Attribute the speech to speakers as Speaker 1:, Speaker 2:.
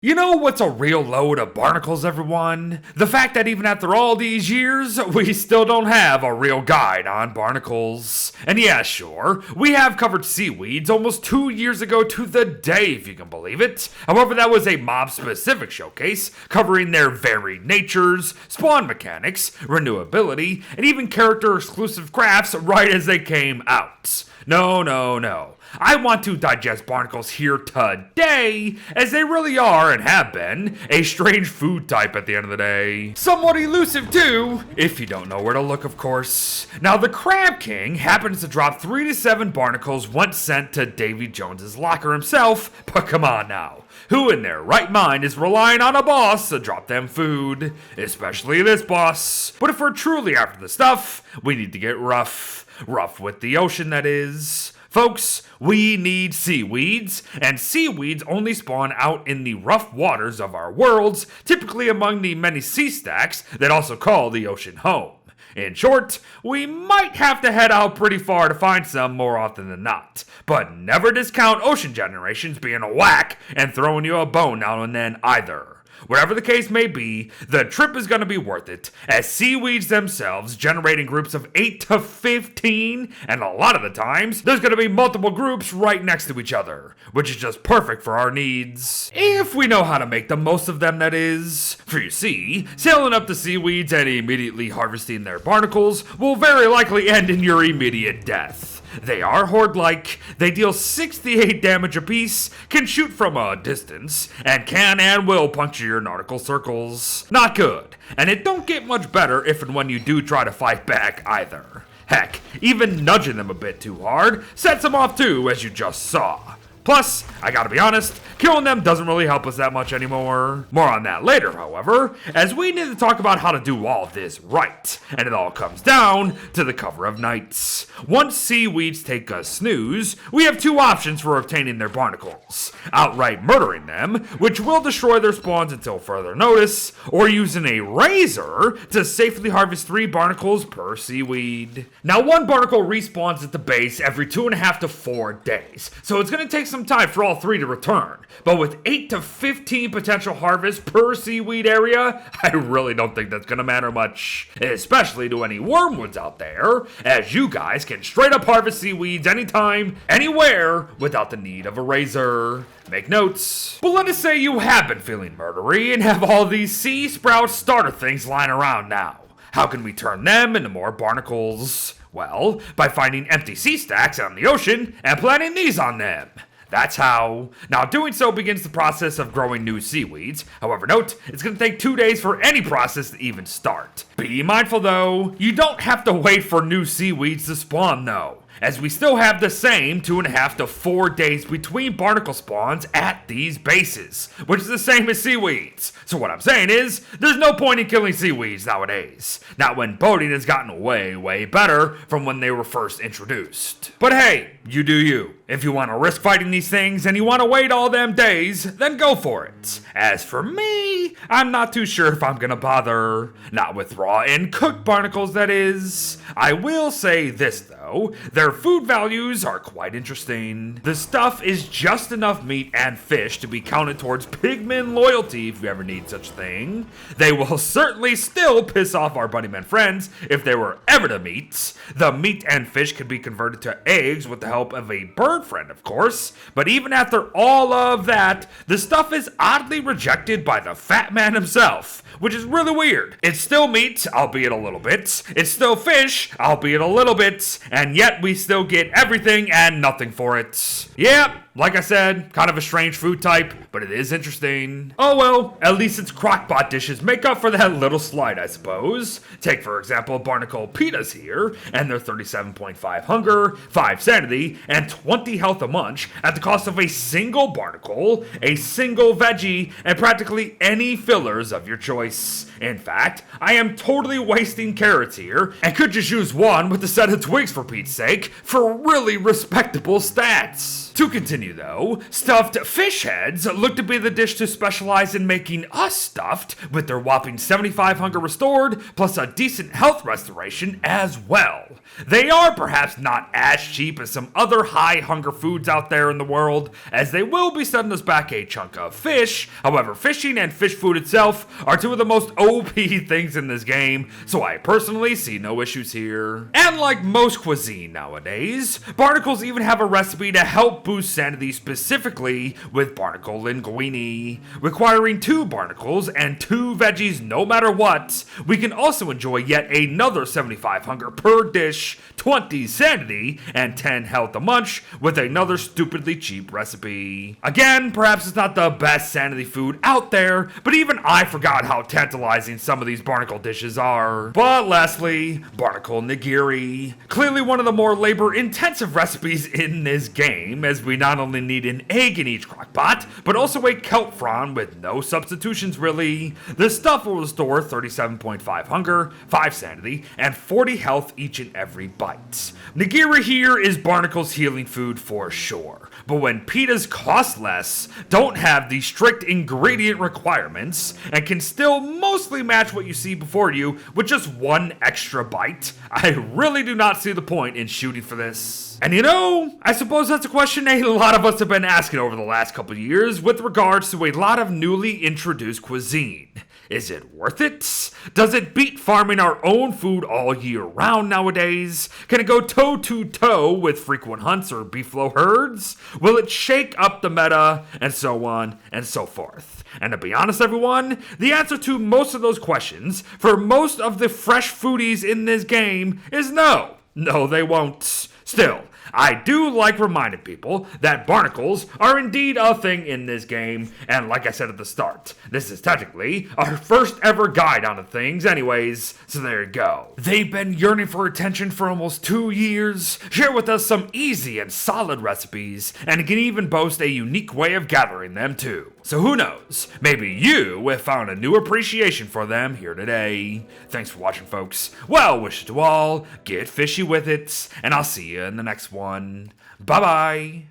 Speaker 1: You know what's a real load of barnacles, everyone? The fact that even after all these years, we still don't have a real guide on barnacles. And yeah, sure, we have covered seaweeds almost 2 years ago to the day, if you can believe it. However, that was a mob-specific showcase, covering their varied natures, spawn mechanics, renewability, and even character-exclusive crafts right as they came out. No. I want to digest barnacles here today, as they really are, and have been, a strange food type at the end of the day. Somewhat elusive too, if you don't know where to look, of course. Now, the Crab King happens to drop 3 to 7 barnacles once sent to Davy Jones's locker himself, but come on now. Who in their right mind is relying on a boss to drop them food? Especially this boss. But if we're truly after the stuff, we need to get rough. Rough with the ocean, that is. Folks, we need seaweeds, and seaweeds only spawn out in the rough waters of our worlds, typically among the many sea stacks that also call the ocean home. In short, we might have to head out pretty far to find some more often than not, but never discount ocean generations being a whack and throwing you a bone now and then either. Whatever the case may be, the trip is going to be worth it, as seaweeds themselves generating groups of 8 to 15, and a lot of the times, there's going to be multiple groups right next to each other, which is just perfect for our needs. If we know how to make the most of them, that is. For you see, sailing up the seaweeds and immediately harvesting their barnacles will very likely end in your immediate death. They are horde-like, they deal 68 damage apiece, can shoot from a distance, and can and will puncture your nautical circles. Not good, and it don't get much better if and when you do try to fight back either. Heck, even nudging them a bit too hard sets them off too, as you just saw. Plus, I gotta be honest, killing them doesn't really help us that much anymore. More on that later, however, as we need to talk about how to do all this right, and it all comes down to the cover of nights. Once seaweeds take a snooze, we have 2 options for obtaining their barnacles. Outright murdering them, which will destroy their spawns until further notice, or using a razor to safely harvest 3 barnacles per seaweed. Now, 1 barnacle respawns at the base every 2.5 to 4 days, so it's gonna take some time for all 3 to return, but with 8 to 15 potential harvests per seaweed area, I really don't think that's gonna matter much, especially to any wormwoods out there, as you guys can straight up harvest seaweeds anytime, anywhere, without the need of a razor. Make notes. But let us say you have been feeling murdery and have all these sea sprout starter things lying around now. How can we turn them into more barnacles? Well, by finding empty sea stacks out in the ocean and planting these on them. That's how. Now, doing so begins the process of growing new seaweeds. However, note, it's going to take 2 days for any process to even start. Be mindful, though, you don't have to wait for new seaweeds to spawn, though, as we still have the same 2.5 to 4 days between barnacle spawns at these bases, which is the same as seaweeds. So what I'm saying is, there's no point in killing seaweeds nowadays. Not when boating has gotten way better from when they were first introduced. But hey, you do you. If you want to risk fighting these things and you want to wait all them days, then go for it. As for me, I'm not too sure if I'm gonna bother. Not with raw and cooked barnacles, that is. I will say this though, their food values are quite interesting. The stuff is just enough meat and fish to be counted towards pigman loyalty if you ever need such a thing. They will certainly still piss off our bunnymen friends if they were ever to meet. The meat and fish can be converted to eggs with the help of a bird friend, of course, but even after all of that, the stuff is oddly rejected by the fat man himself, which is really weird. It's still meat, albeit a little bit. It's still fish, albeit a little bit, and yet we still get everything and nothing for it. Yep. Like I said, kind of a strange food type, but it is interesting. Oh well, at least its crockpot dishes make up for that little slight, I suppose. Take, for example, barnacle pitas here, and their 37.5 hunger, 5 sanity, and 20 health a munch at the cost of a single barnacle, a single veggie, and practically any fillers of your choice. In fact, I am totally wasting carrots here, and could just use 1 with a set of twigs for Pete's sake, for really respectable stats. To continue you though, stuffed fish heads look to be the dish to specialize in making us stuffed, with their whopping 75 hunger restored, plus a decent health restoration as well. They are perhaps not as cheap as some other high hunger foods out there in the world, as they will be setting us back a chunk of fish. However, fishing and fish food itself are two of the most OP things in this game, so I personally see no issues here. And like most cuisine nowadays, Barnacles even have a recipe to help boost sanity, specifically with barnacle linguine. Requiring 2 barnacles and 2 veggies no matter what, we can also enjoy yet another 75 hunger per dish, 20 sanity, and 10 health a munch with another stupidly cheap recipe. Again, perhaps it's not the best sanity food out there, but even I forgot how tantalizing some of these barnacle dishes are. But lastly, barnacle nigiri. Clearly one of the more labor-intensive recipes in this game, as we not only need an egg in each crockpot, but also a kelp frond with no substitutions really. This stuff will restore 37.5 hunger, 5 sanity, and 40 health each and every bite. Nigiri here is Barnacle's healing food for sure, but when pitas cost less, don't have the strict ingredient requirements, and can still mostly match what you see before you with just 1 extra bite, I really do not see the point in shooting for this. And you know, I suppose that's a question a lot of us have been asking over the last couple years with regards to a lot of newly introduced cuisine. Is it worth it? Does it beat farming our own food all year round nowadays? Can it go toe-to-toe with frequent hunts or beefalo herds? Will it shake up the meta? And so on and so forth. And to be honest, everyone, the answer to most of those questions for most of the fresh foodies in this game is no. No, they won't. Still, I do like reminding people that barnacles are indeed a thing in this game, and like I said at the start, this is technically our first ever guide onto things anyways, so there you go. They've been yearning for attention for almost 2 years, share with us some easy and solid recipes, and can even boast a unique way of gathering them too. So who knows, maybe you have found a new appreciation for them here today. Thanks for watching, folks. Well wishes to all, get fishy with it, and I'll see you in the next one. Bye-bye.